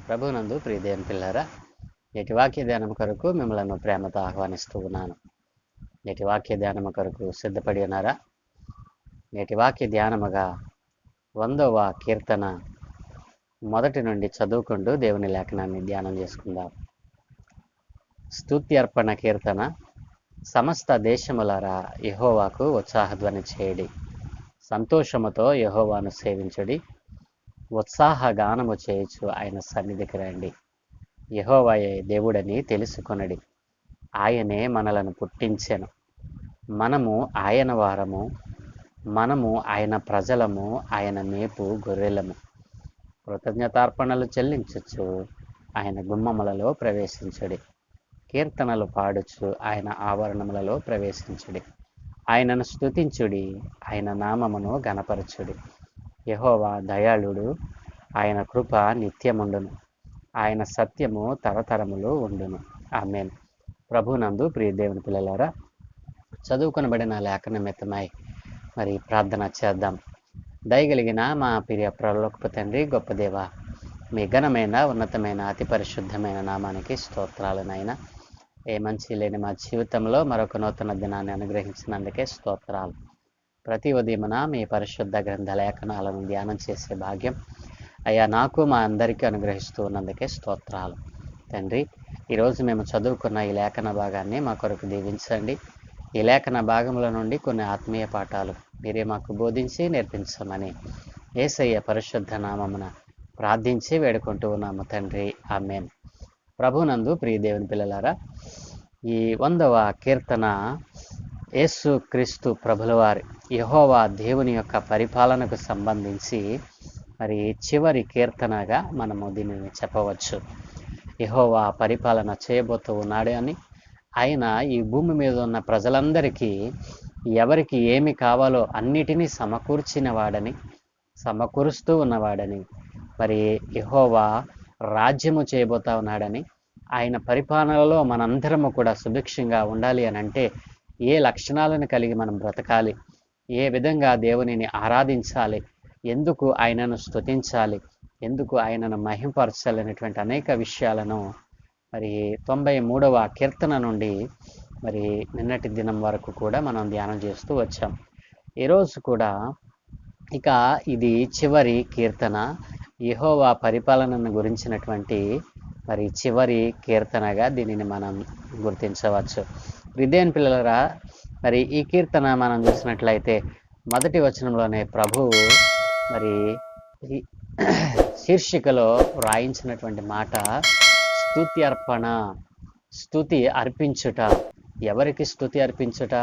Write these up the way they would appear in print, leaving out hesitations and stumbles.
ప్రభునందు ప్రియదేవుని పిల్లారా, నేటి వాక్య ధ్యానం కొరకు మిమ్మల్ని ప్రేమతో ఆహ్వానిస్తూ ఉన్నాను. నేటి వాక్య ధ్యానము కొరకు సిద్ధపడి ఉన్నారా? నేటి వాక్య ధ్యానముగా 100వ కీర్తన మొదటి నుండి చదువుకుంటూ దేవుని లేఖనాన్ని ధ్యానం చేసుకుందాం. స్తుత్యర్పణ కీర్తన. సమస్త దేశములారా యెహోవాకు ఉత్సాహధ్వని చేయడి, సంతోషముతో యెహోవాను సేవించుడి, ఉత్సాహ గానము చేయుచు ఆయన సన్నిధికి రండి. యెహోవాయే దేవుడని తెలుసుకొనడి, ఆయనే మనలను పుట్టించెను, మనము ఆయన వారము, మనము ఆయన ప్రజలము, ఆయన మేపు గొర్రెలము. కృతజ్ఞతార్పణలు చెల్లించుచు ఆయన గుమ్మములలో ప్రవేశించుడి, కీర్తనలు పాడుచు ఆయన ఆవరణములలో ప్రవేశించుడి. ఆయనను స్తుతించుడి, ఆయన నామమును గణపరచుడి. యెహోవా దయాళుడు, ఆయన కృప నిత్యముండును, ఆయన సత్యము తరతరములు ఉండును. ఆమేన్. ప్రభునందు ప్రియ దేవుని పిల్లలారా, చదువుకొనబడిన లేఖనమితమై మరి ప్రార్థన చేద్దాం. దయగలిగిన మా ప్రియ పరలోకపు తండ్రి, గొప్ప దేవ, మీ ఘనమైన ఉన్నతమైన అతి పరిశుద్ధమైన నామానికి స్తోత్రాలనైనా. ఏ మంచి లేని మా జీవితంలో మరొక నూతన దినాన్ని అనుగ్రహించినందుకే స్తోత్రాలు. ప్రతి ఉదయమున మీ పరిశుద్ధ గ్రంథ లేఖనాలను ధ్యానం చేసే భాగ్యం అయ్యా నాకు మా అందరికీ అనుగ్రహిస్తూ ఉన్నందుకే స్తోత్రాలు. తండ్రి, ఈరోజు మేము చదువుకున్న ఈ లేఖన భాగాన్ని మా కొరకు దీవించండి. ఈ లేఖన భాగముల నుండి కొన్ని ఆత్మీయ పాఠాలు మీరే మాకు బోధించి నేర్పించమని యేసయ్య పరిశుద్ధ నామమున ప్రార్థించి వేడుకుంటూ ఉన్నాము తండ్రి. ఆమేన్. ప్రభునందు ప్రియ దేవుని పిల్లలారా, ఈ 100వ కీర్తన యేసు క్రీస్తు ప్రభులవారి యెహోవా దేవుని యొక్క పరిపాలనకు సంబంధించి మరి చివరి కీర్తనగా మనము దీనిని చెప్పవచ్చు. యెహోవా పరిపాలన చేయబోతూ ఉన్నాడు అని, ఆయన ఈ భూమి మీద ఉన్న ప్రజలందరికీ ఎవరికి ఏమి కావాలో అన్నిటినీ సమకూర్చిన వాడని, సమకూరుస్తూ ఉన్నవాడని, మరి యెహోవా రాజ్యము చేయబోతా ఉన్నాడని, ఆయన పరిపాలనలో మనందరము కూడా సుభిక్షంగా ఉండాలి అని అంటే ఏ లక్షణాలను కలిగి మనం బ్రతకాలి, ఏ విధంగా దేవునిని ఆరాధించాలి, ఎందుకు ఆయనను స్తుతించాలి, ఎందుకు ఆయనను మహింపరచాలి అనేటువంటి అనేక విషయాలను మరి 93వ కీర్తన నుండి మరి నిన్నటి దినం వరకు కూడా మనం ధ్యానం చేస్తూ వచ్చాం. ఈరోజు కూడా ఇక ఇది చివరి కీర్తన, యెహోవా పరిపాలనను గురించినటువంటి మరి చివరి కీర్తనగా దీనిని మనం గుర్తించవచ్చు. దేవుని పిల్లలారా, మరి ఈ కీర్తన మనం చూసినట్లయితే మొదటి వచనంలోనే ప్రభువు మరి ఈ శీర్షికలో వ్రాయించినటువంటి మాట స్తుత్యర్పణ, స్తుతి అర్పించుట. ఎవరికి స్తుతి అర్పించుట?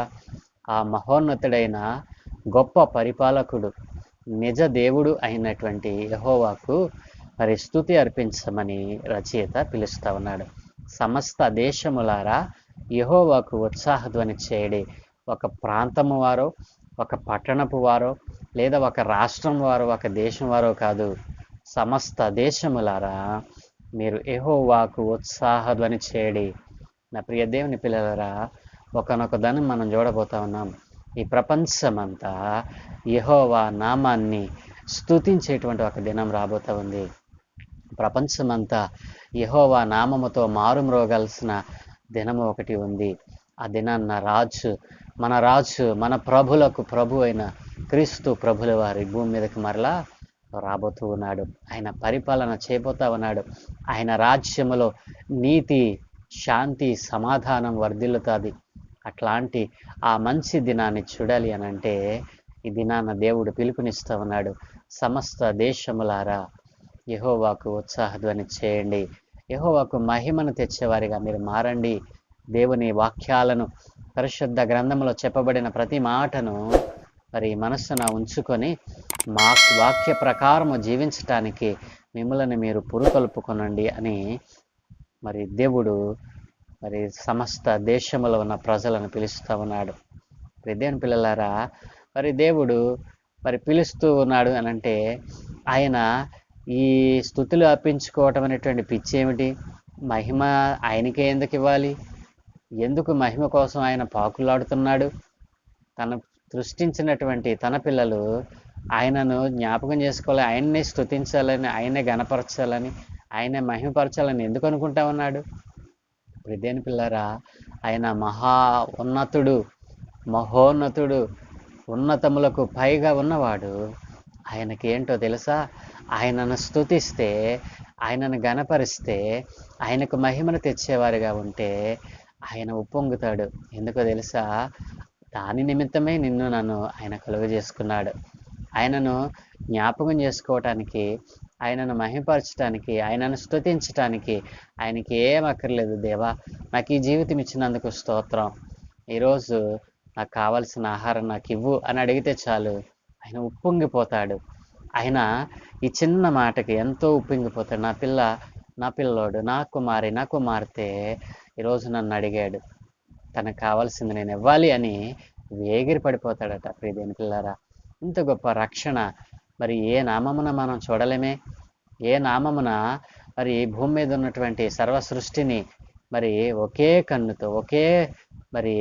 ఆ మహోన్నతుడైన గొప్ప పరిపాలకుడు, నిజ దేవుడు అయినటువంటి యెహోవాకు మరి స్తుతి అర్పించమని రచయిత పిలుస్తా ఉన్నాడు. సమస్త దేశములారా యెహోవాకు ఉత్సాహధ్వని చేయడి. ఒక ప్రాంతము వారో, ఒక పట్టణపు వారో, లేదా ఒక రాష్ట్రం వారో, ఒక దేశం వారో కాదు, సమస్త దేశములారా మీరు యెహోవాకు ఉత్సాహధ్వని చేయడి. నా ప్రియ దేవుని పిల్లలారా, ఒకనొక దినం మనం చూడబోతా ఉన్నాం. ఈ ప్రపంచమంతా యెహోవా నామాన్ని స్తుతించేటువంటి ఒక దినం రాబోతా ఉంది. ప్రపంచమంతా యెహోవా నామముతో మారుమ్రోగాల్సిన దినము ఒకటి ఉంది. ఆ దినాన్న మన రాజు మన ప్రభులకు ప్రభు అయిన క్రీస్తు ప్రభుల వారి భూమి మీదకి మరలా రాబోతూ ఉన్నాడు. ఆయన పరిపాలన చేయబోతా ఉన్నాడు. ఆయన రాజ్యములో నీతి, శాంతి, సమాధానం వర్ధిల్లుతుంది. అట్లాంటి ఆ మంచి దినాన్ని చూడాలి అని అంటే ఈ దినాన్న దేవుడు పిలుపునిస్తూ ఉన్నాడు. సమస్త దేశములారా యెహోవాకు ఉత్సాహధ్వని చేయండి, యెహోవాకు మహిమను తెచ్చేవారిగా మీరు మారండి. దేవుని వాక్యాలను, పరిశుద్ధ గ్రంథంలో చెప్పబడిన ప్రతి మాటను మరి మనస్సున ఉంచుకొని మా వాక్య ప్రకారము జీవించటానికి మిమ్మల్ని మీరు పురుకొల్పుకొనండి అని మరి దేవుడు మరి సమస్త దేశంలో ఉన్న ప్రజలను పిలుస్తూ ఉన్నాడు. దేవుని పిల్లలారా, మరి దేవుడు మరి పిలుస్తూ ఉన్నాడు అని అంటే ఆయన ఈ స్తుతులు అర్పించుకోవటం అనేటువంటి పిచ్చి ఏమిటి? మహిమ ఆయనకే ఎందుకు ఇవ్వాలి? ఎందుకు మహిమ కోసం ఆయన పాకులాడుతున్నాడు? తన సృష్టించినటువంటి తన పిల్లలు ఆయనను జ్ఞాపకం చేసుకోవాలి, ఆయన్నే స్తుతించాలని, ఆయన్నే గణపరచాలని, ఆయన మహిమపరచాలని ఎందుకు అనుకుంటా ఉన్నాడు? ఇప్పుడు దేని పిల్లరా, ఆయన మహా ఉన్నతుడు, మహోన్నతుడు, ఉన్నతములకు పైగా ఉన్నవాడు. ఆయనకి ఏంటో తెలుసా? ఆయనను స్తుతిస్తే, ఆయనను గణపరిస్తే, ఆయనకు మహిమను తెచ్చేవారుగా ఉంటే ఆయన ఉప్పొంగుతాడు. ఎందుకో తెలుసా? దాని నిమిత్తమే నిన్ను నన్ను ఆయన కలుగజేసుకున్నాడు. ఆయనను జ్ఞాపకం చేసుకోవటానికి, ఆయనను మహిమపరచటానికి, ఆయనను స్తుతించటానికి ఆయనకి ఏం అక్కర్లేదు. దేవా, నాకు ఈ జీవితం ఇచ్చినందుకు స్తోత్రం, ఈరోజు నాకు కావలసిన ఆహారం నాకు ఇవ్వు అని అడిగితే చాలు, ఆయన ఉప్పొంగిపోతాడు. ఆయన ఈ చిన్న మాటకి ఎంతో ఉప్పొంగిపోతాడు. నా పిల్లోడు, నా కుమారి, నా కుమార్తె ఈరోజు నన్ను అడిగాడు, తనకు కావాల్సింది నేను ఇవ్వాలి అని వేగిరి పడిపోతాడట. ప్రియదేని పిల్లారా, ఇంత గొప్ప రక్షణ మరి ఏ నామమున మనం చూడలేమే? ఏ నామమున మరి భూమి మీద ఉన్నటువంటి సర్వ సృష్టిని మరి ఒకే కన్నుతో మరి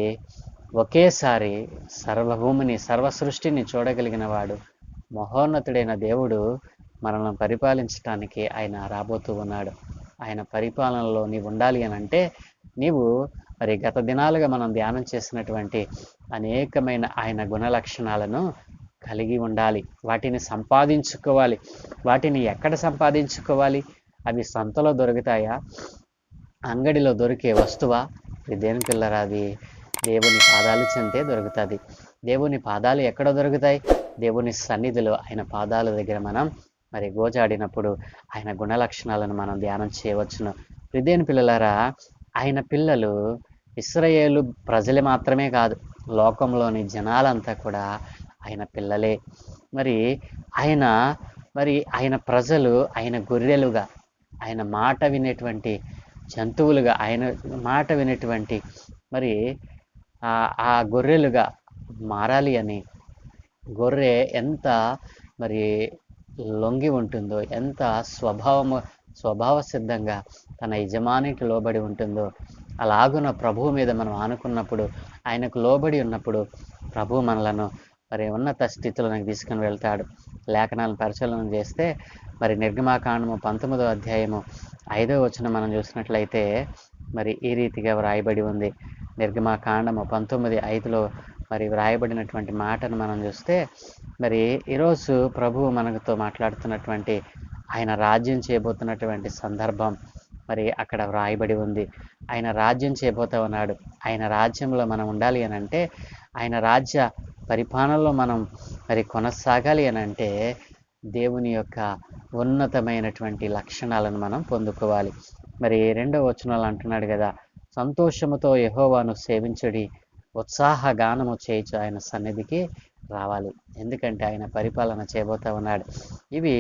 ఒకేసారి సర్వభూమిని సర్వ సృష్టిని చూడగలిగిన వాడు మహోన్నతుడైన దేవుడు మనల్ని పరిపాలించటానికి ఆయన రాబోతూ ఉన్నాడు. ఆయన పరిపాలనలో నీవు ఉండాలి అని అంటే నీవు మరి గత దినాలుగా మనం ధ్యానం చేసినటువంటి అనేకమైన ఆయన గుణ లక్షణాలను కలిగి ఉండాలి. వాటిని సంపాదించుకోవాలి. వాటిని ఎక్కడ సంపాదించుకోవాలి? అవి సంతలో దొరుకుతాయా? అంగడిలో దొరికే వస్తువా? దేని పిల్లరా, అది దేవుని పాదాలు చెంతే దొరుకుతుంది. దేవుని పాదాలు ఎక్కడ దొరుకుతాయి? దేవుని సన్నిధిలో, ఆయన పాదాల దగ్గర మనం మరి గోజాడినప్పుడు ఆయన గుణ లక్షణాలను మనం ధ్యానం చేయవచ్చును. దేని పిల్లలారా, ఆయన పిల్లలు ఇశ్రాయేలు ప్రజలు మాత్రమే కాదు, లోకంలోని జనాలంతా కూడా ఆయన పిల్లలే. మరి ఆయన ప్రజలు ఆయన గొర్రెలుగా, ఆయన మాట వినేటువంటి జంతువులుగా, ఆయన మాట వినేటువంటి మరి ఆ గొర్రెలుగా మారాలి అని, గొర్రె ఎంత మరి లొంగి ఉంటుందో, ఎంత స్వభావ సిద్ధంగా తన యజమానికి లోబడి ఉంటుందో, అలాగున ప్రభువు మీద మనం ఆనుకున్నప్పుడు, ఆయనకు లోబడి ఉన్నప్పుడు ప్రభు మనలను మరి ఉన్నత స్థితిలోకి తీసుకుని వెళ్తాడు. లేఖనాలను పరిశీలన చేస్తే మరి నిర్గమాకాండము 19వ అధ్యాయము 5వ వచనం మనం చూసినట్లయితే మరి ఈ రీతిగా వ్రాయబడి ఉంది. నిర్గమాకాండము 19:5లో మరి వ్రాయబడినటువంటి మాటను మనం చూస్తే మరి ఈరోజు ప్రభువు మనతో మాట్లాడుతున్నటువంటి ఆయన రాజ్యం చేయబోతున్నటువంటి సందర్భం మరి అక్కడ వ్రాయబడి ఉంది. ఆయన రాజ్యం చేయబోతా ఉన్నాడు. ఆయన రాజ్యంలో మనం ఉండాలి అని అంటే, ఆయన రాజ్య పరిపాలనలో మనం మరి కొనసాగాలి అని అంటే దేవుని యొక్క ఉన్నతమైనటువంటి లక్షణాలను మనం పొందుకోవాలి. మరి 2వ వచనంలో అంటున్నాడు కదా, సంతోషముతో యెహోవాను సేవించుడి, ఉత్సాహ గానము చేయించు ఆయన సన్నిధికి రావాలి. ఎందుకంటే ఆయన పరిపాలన చేయబోతా ఉన్నాడు. ఇవి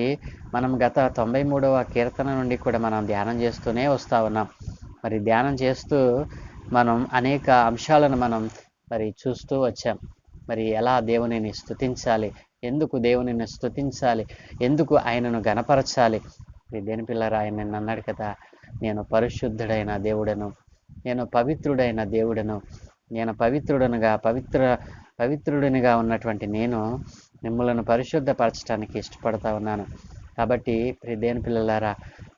మనం గత 93వ కీర్తన నుండి కూడా మనం ధ్యానం చేస్తూనే వస్తూ ఉన్నాం. మరి ధ్యానం చేస్తూ మనం అనేక అంశాలను మనం మరి చూస్తూ వచ్చాం. మరి ఎలా దేవునిని స్తుతించాలి, ఎందుకు దేవునిని స్తుతించాలి, ఎందుకు ఆయనను గణపరచాలి. దేని పిల్లరా, ఆయన అన్నాడు కదా, నేను పరిశుద్ధుడైన దేవుడను, నేను పవిత్రుడైన దేవుడను, నేను పవిత్రుడినిగా ఉన్నటువంటి నేను మిమ్మల్ని పరిశుద్ధపరచడానికి ఇష్టపడతా ఉన్నాను. కాబట్టి దేని పిల్లలారా,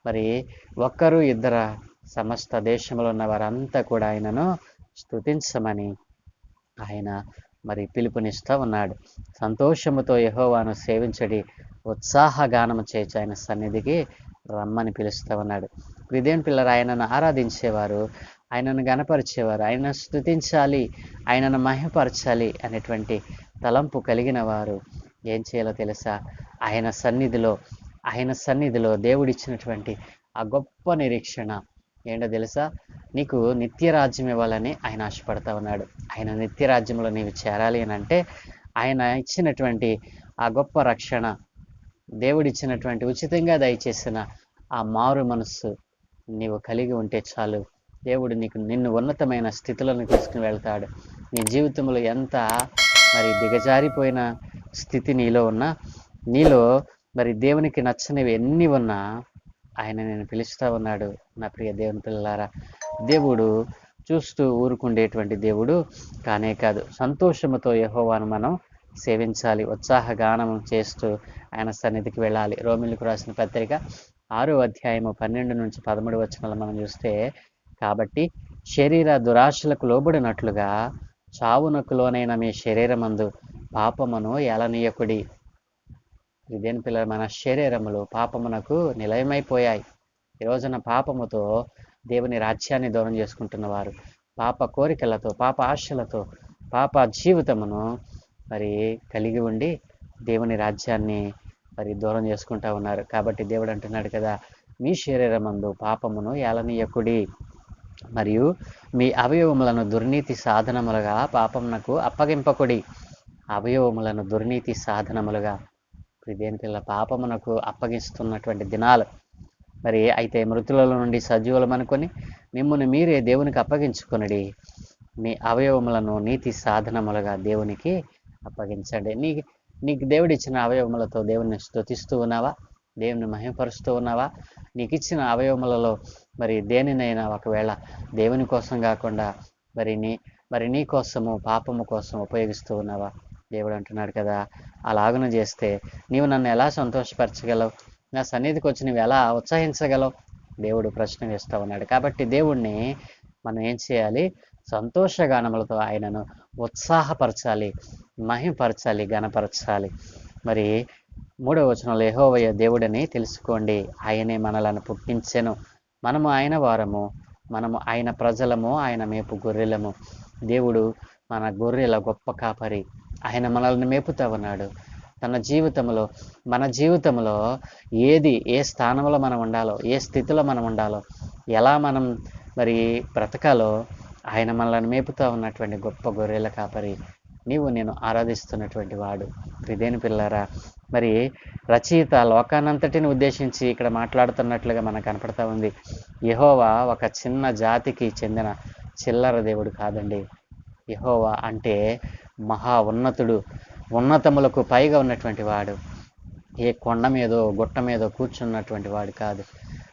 మరి ఒక్కరు ఇద్దర సమస్త దేశంలో ఉన్న వారంతా కూడా ఆయనను స్తుతించమని ఆయన మరి పిలుపునిస్తూ ఉన్నాడు. సంతోషముతో యెహోవాను సేవించడి, ఉత్సాహ గానము చేయించు ఆయన సన్నిధికి రమ్మని పిలుస్తూ ఉన్నాడు. దేని పిల్లలు, ఆయనను ఆరాధించేవారు, ఆయనను గణపరిచేవారు, ఆయనను స్తుతించాలి, ఆయనను మహిమపరచాలి అనేటువంటి తలంపు కలిగిన వారు ఏం చేయాలో తెలుసా? ఆయన సన్నిధిలో దేవుడిచ్చినటువంటి ఆ గొప్ప నిరీక్షణ ఏంటో తెలుసా? నీకు నిత్య రాజ్యం ఇవ్వాలని ఆయన ఆశపడతా ఉన్నాడు. ఆయన నిత్య రాజ్యంలో నీవు చేరాలి అని అంటే ఆయన ఇచ్చినటువంటి ఆ గొప్ప రక్షణ, దేవుడిచ్చినటువంటి ఉచితంగా దయచేసిన ఆ మారు మనస్సు నీవు కలిగి ఉంటే చాలు. దేవుడు నిన్ను ఉన్నతమైన స్థితిలోకి తీసుకుని వెళ్తాడు. నీ జీవితంలో ఎంత మరి దిగజారిపోయిన స్థితి నీలో మరి దేవునికి నచ్చనివి ఎన్ని ఉన్నా ఆయన నేను పిలుస్తూ ఉన్నాడు. నా ప్రియ దేవుని పిల్లలారా, దేవుడు చూస్తూ ఊరుకుండేటువంటి దేవుడు కానే కాదు. సంతోషముతో యెహోవాను మనం సేవించాలి, ఉత్సాహ గానం చేస్తూ ఆయన సన్నిధికి వెళ్ళాలి. రోమీయులకు రాసిన పత్రిక 6:12-13 మనం చూస్తే, కాబట్టి శరీర దురాశలకు లోబడినట్లుగా చావునకు లోనైన మీ శరీరమందు పాపమును ఏలనీయకుడి. ఇదేని పిల్లలు, మన శరీరములు పాపమునకు నిలయమైపోయాయి. ఈ రోజున పాపముతో దేవుని రాజ్యాన్ని దూరం చేసుకుంటున్నవారు, పాప కోరికలతో, పాప ఆశలతో, పాప జీవితమును మరి కలిగి ఉండి దేవుని రాజ్యాన్ని మరి దూరం చేసుకుంటా ఉన్నారు. కాబట్టి దేవుడు అంటున్నాడు కదా, మీ శరీరమందు పాపమును ఏలనీయకుడి, మరియు మీ అవయవములను దుర్నీతి సాధనములుగా పాపమునకు అప్పగింపకుడి. అవయవములను దుర్నీతి సాధనములుగా దేని పిల్ల పాపమునకు అప్పగిస్తున్నటువంటి దినాలు. మరి అయితే మృతులలో నుండి సజీవులం అనుకొని మిమ్మును మీరే దేవునికి అప్పగించుకొనుడి. మీ అవయవములను నీతి సాధనములుగా దేవునికి అప్పగించండి. నీకు దేవుడిచ్చిన అవయవములతో దేవుని స్తుతిస్తూ ఉన్నావా? దేవుని మహిమపరుస్తూ ఉన్నావా? నీకు ఇచ్చిన అవయవములలో మరి దేనినైనా ఒకవేళ దేవుని కోసం కాకుండా మరి నీ కోసము, పాపము కోసం ఉపయోగిస్తూ ఉన్నావా? దేవుడు అంటున్నాడు కదా, అలాగను చేస్తే నీవు నన్ను ఎలా సంతోషపరచగలవు? నా సన్నిధికి వచ్చి నువ్వు ఎలా ఉత్సహించగలవు? దేవుడు ప్రశ్న వేస్తూ ఉన్నాడు. కాబట్టి దేవుణ్ణి మనం ఏం చేయాలి? సంతోషగానములతో ఆయనను ఉత్సాహపరచాలి, మహిమపరచాలి, గణపరచాలి. మరి 3వ వచనంలో, యెహోవా దేవుడని తెలుసుకోండి, ఆయనే మనలను పుట్టించెను, మనము ఆయన వారము, మనము ఆయన ప్రజలము, ఆయన మేపు గొర్రెలము. దేవుడు మన గొర్రెల గొప్ప కాపరి. ఆయన మనల్ని మేపుతా ఉన్నాడు. మన జీవితంలో ఏ స్థానంలో మనం ఉండాలో, ఏ స్థితిలో మనం ఉండాలో, ఎలా మనం మరి బ్రతకాలో ఆయన మనల్ని మేపుతా ఉన్నటువంటి గొప్ప గొర్రెల కాపరి. నేను ఆరాధిస్తున్నటువంటి వాడు. ఇదేని పిల్లారా, మరి రచయిత లోకానంతటిని ఉద్దేశించి ఇక్కడ మాట్లాడుతున్నట్లుగా మనకు కనపడతా ఉంది. యెహోవా ఒక చిన్న జాతికి చెందిన చిల్లర దేవుడు కాదండి. యెహోవా అంటే మహా ఉన్నతుడు, ఉన్నతములకు పైగా ఉన్నటువంటి వాడు. ఏ కొండ మీదో గుట్ట మీదో కూర్చున్నటువంటి వాడు కాదు.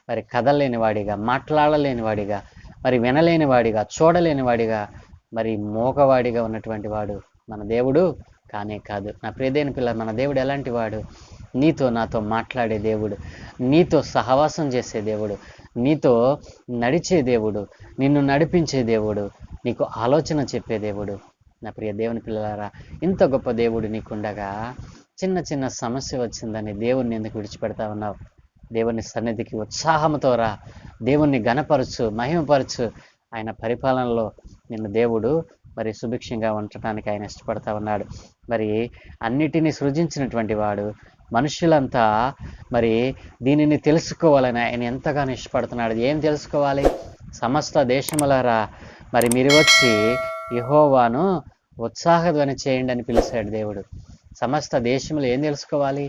మరి కదలలేని వాడిగా, మాట్లాడలేని వాడిగా, మరి వినలేని వాడిగా, చూడలేని వాడిగా, మరి మోగవాడిగా ఉన్నటువంటి వాడు మన దేవుడు కానే కాదు. నా ప్రియదేని పిల్ల, మన దేవుడు ఎలాంటి వాడు? నీతో నాతో మాట్లాడే దేవుడు, నీతో సహవాసం చేసే దేవుడు, నీతో నడిచే దేవుడు, నిన్ను నడిపించే దేవుడు, నీకు ఆలోచన చెప్పే దేవుడు. నా ప్రియ దేవుని పిల్లలారా, ఇంత గొప్ప దేవుడు నీకుండగా చిన్న సమస్య వచ్చిందని దేవుణ్ణి ఎందుకు విడిచిపెడతా ఉన్నావు? దేవుని సన్నిధికి ఉత్సాహంతో రా, దేవుణ్ణి ఘనపరచు, మహిమపరచు. ఆయన పరిపాలనలో నిన్ను దేవుడు మరి సుభిక్షంగా ఉండటానికి ఆయన ఇష్టపడతా ఉన్నాడు. మరి అన్నిటినీ సృజించినటువంటి వాడు, మనుషులంతా మరి దీనిని తెలుసుకోవాలని ఆయన ఎంతగానో ఇష్టపడుతున్నాడు. ఏం తెలుసుకోవాలి? సమస్త దేశములారా మరి మీరు వచ్చి యెహోవాను ఉత్సాహధ్వని చేయండి అని పిలిచాడు దేవుడు. సమస్త దేశములు ఏం తెలుసుకోవాలి?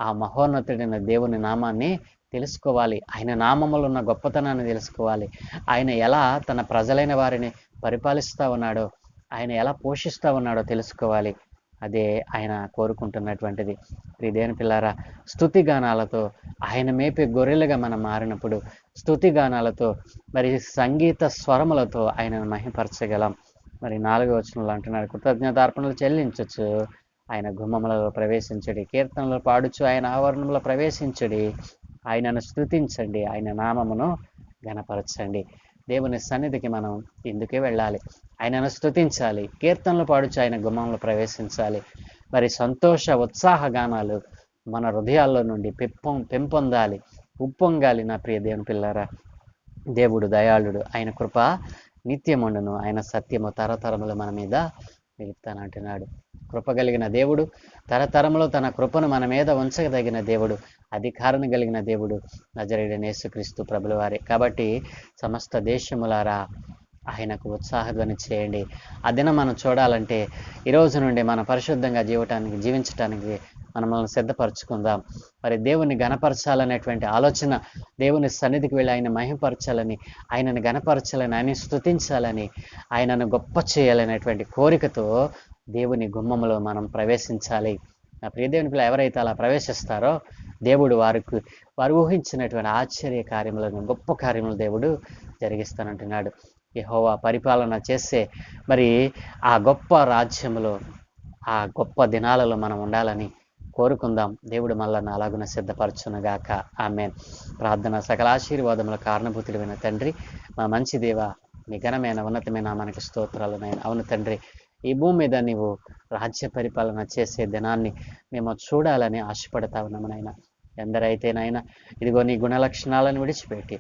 ఆ మహోన్నతుడైన దేవుని నామాన్ని తెలుసుకోవాలి. ఆయన నామములో ఉన్న గొప్పతనాన్ని తెలుసుకోవాలి. ఆయన ఎలా తన ప్రజలైన వారిని పరిపాలిస్తూ ఉన్నాడో, ఆయన ఎలా పోషిస్తూ ఉన్నాడో తెలుసుకోవాలి. అదే ఆయన కోరుకుంటున్నటువంటిది. దేవుని పిల్లారా, స్తుతిగానాలతో ఆయన మేపే గొర్రెలుగా మనం మారినప్పుడు, స్తుతిగానాలతో మరి సంగీత స్వరములతో ఆయనను మహిమపరచగలం. మరి 4వ వచనంలో అంటున్నాడు, కృతజ్ఞతార్పణలు చెల్లించచ్చు, ఆయన గుమ్మములలో ప్రవేశించడి, కీర్తనలు పాడుచు ఆయన ఆవరణంలో ప్రవేశించడి, ఆయనను స్తుతించండి, ఆయన నామమును ఘనపరచండి. దేవుని సన్నిధికి మనం ఇందుకే వెళ్ళాలి, ఆయనను స్తుతించాలి, కీర్తనలు పాడుచు ఆయన గుమ్మంలో ప్రవేశించాలి. మరి సంతోష ఉత్సాహ గానాలు మన హృదయాల్లో నుండి పెంపొందాలి, ఉప్పొంగాలి. నా ప్రియ దేవుని పిల్లారా, దేవుడు దయాళుడు, ఆయన కృప నిత్యముండును, ఆయన సత్యము తరతరములు మన మీద నిలుపుతానంటున్నాడు. కృప కలిగిన దేవుడు, తరతరములో తన కృపను మన మీద ఉంచదగిన దేవుడు, అధికారం కలిగిన దేవుడు నజరేయుడైన యేసుక్రీస్తు ప్రభుల వారే. కాబట్టి సమస్త దేశములారా ఆయనకు ఉత్సాహధ్వని చేయండి. ఆ దినం మనం చూడాలంటే ఈరోజు నుండి మనం పరిశుద్ధంగా జీవించటానికి మనల్ని సిద్ధపరచుకుందాం. మరి దేవుని గణపరచాలనేటువంటి ఆలోచన, దేవుని సన్నిధికి వెళ్ళి ఆయన మహిమపరచాలని, ఆయనను గణపరచాలని, ఆయన స్తుతించాలని, ఆయనను గొప్ప చేయాలనేటువంటి కోరికతో దేవుని గుమ్మములో మనం ప్రవేశించాలి. నా ప్రియ దేవుని పిల్ల, ఎవరైతే అలా ప్రవేశిస్తారో దేవుడు వారు ఊహించినటువంటి ఆశ్చర్య కార్యములను, గొప్ప కార్యములు దేవుడు జరిగిస్తానంటున్నాడు. యెహోవా పరిపాలన చేసే మరి ఆ గొప్ప రాజ్యములో, ఆ గొప్ప దినాలలో మనం ఉండాలని కోరుకుందాం. దేవుడు మనల్ని అలాగున సిద్ధపరచునుగాక. ఆమేన్. ప్రార్థన. సకల ఆశీర్వాదముల కారణభూతుడైన తండ్రి, మా మంచి దేవ, మీ ఘనమైన ఉన్నతమైన నామానికి స్తోత్రాలు నాయన. అవును తండ్రి, ఈ భూమి మీద నీవు రాజ్య పరిపాలన చేసే దినాన్ని మేము చూడాలని ఆశపడతా ఉన్నాము నాయన. ఎందరైతే నాయన ఇదిగో నీ గుణ లక్షణాలను విడిచిపెట్టి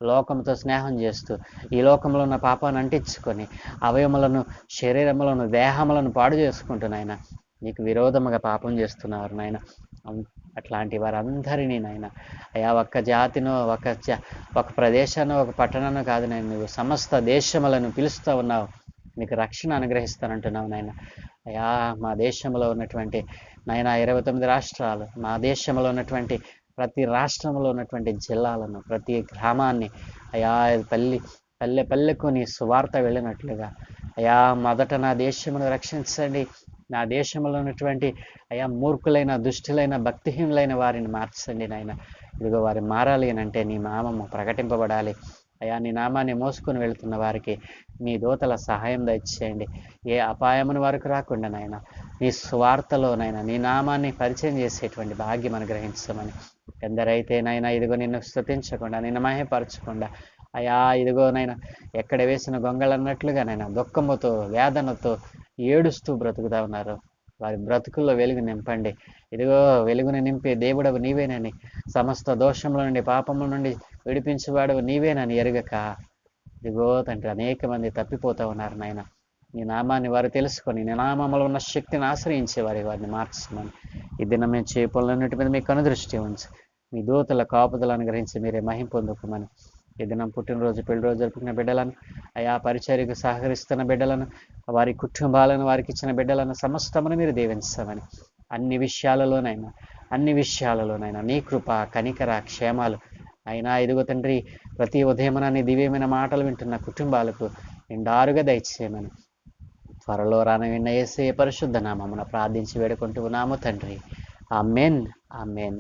లోకంతో స్నేహం చేస్తూ ఈ లోకంలో ఉన్న పాపాన్ని అంటించుకొని అవయములను, శరీరములను, దేహములను పాడు చేసుకుంటున్నాయన నీకు విరోధముగా పాపం చేస్తున్నారు నాయన. అట్లాంటి వారందరినీ నాయన అయా ఒక్క జాతినో ఒక ప్రదేశానో ఒక పట్టణానో కాదు నాయన, నువ్వు సమస్త దేశములను పిలుస్తూ ఉన్నావు, మీకు రక్షణ అనుగ్రహిస్తానంటున్నావు నాయన. అయా మా దేశంలో ఉన్నటువంటి నాయన 29 రాష్ట్రాలు, మా దేశంలో ఉన్నటువంటి ప్రతి రాష్ట్రంలో ఉన్నటువంటి జిల్లాలను, ప్రతి గ్రామాన్ని అయా పల్లె పల్లెకు నీ సువార్త వెళ్ళినట్లుగా అయా మొదట నా దేశమును రక్షించండి, నా దేశంలో ఉన్నటువంటి అయా మూర్ఖులైన, దుష్టులైన, భక్తిహీనులైన వారిని మార్చండి నాయన. ఇదిగో వారు మారాలి అని అంటే నీ నామము ప్రకటింపబడాలి. అయా నీ నామాన్ని మోసుకొని వెళుతున్న వారికి మీ దూతల సహాయం దయచేయండి. ఏ అపాయమును వరకు రాకుండా నాయన నీ స్వార్థలోనైనా నీ నామాన్ని పరిచయం చేసేటువంటి భాగ్యం అనుగ్రహించమని. ఎందరైతే నైనా ఇదిగో నిన్ను స్తుతించకుండా, నిన్ను మహిమపరచకుండా అయా ఇదిగోనైనా ఎక్కడ వేసిన గొంగళన్నట్లుగా నైనా దుఃఖముతో, వేదనతో, ఏడుస్తూ బ్రతుకుతా ఉన్నారు, వారి బ్రతుకుల్లో వెలుగు నింపండి. ఇదిగో వెలుగుని నింపే దేవుడవు నీవేనని, సమస్త దోషముల నుండి, పాపముల నుండి విడిపించేవాడవు నీవేనని ఎరుగక ఇదిగో తండ్రి అనేక మంది తప్పిపోతూ ఉన్నారు నాయన. నీ నామాన్ని వారు తెలుసుకొని నీ నామములో ఉన్న శక్తిని ఆశ్రయించే వారిని మార్చమని. ఈ దినం మేము చేపలన్నిటి మీద మీకు అనుదృష్టి ఉంచి మీ దూతల కాపుదలను అనుగ్రహించి మీరే మహిమ పొందుకోమని. ఈ దినం పుట్టినరోజు, పెళ్లిరోజు జరుపుకున్న బిడ్డలను, అయా పరిచర్యకు సహకరిస్తున్న బిడ్డలను, వారి కుటుంబాలను, వారికి ఇచ్చిన బిడ్డలను సమస్తమును మీరు దీవించమని. అన్ని విషయాలలోనైనా నీ కృప, కనికర, క్షేమాలు అయినా ఇదిగో తండ్రి ప్రతి ఉదయమున నీ దివ్యమైన మాటలు వింటున్న కుటుంబాలకు నిండారుగా దయచేయమని త్వరలో రానవిన్న యేసయ్య పరిశుద్ధ నామమున ప్రార్థించి వేడుకుంటూ ఉన్నాము తండ్రి. ఆమేన్. ఆమేన్.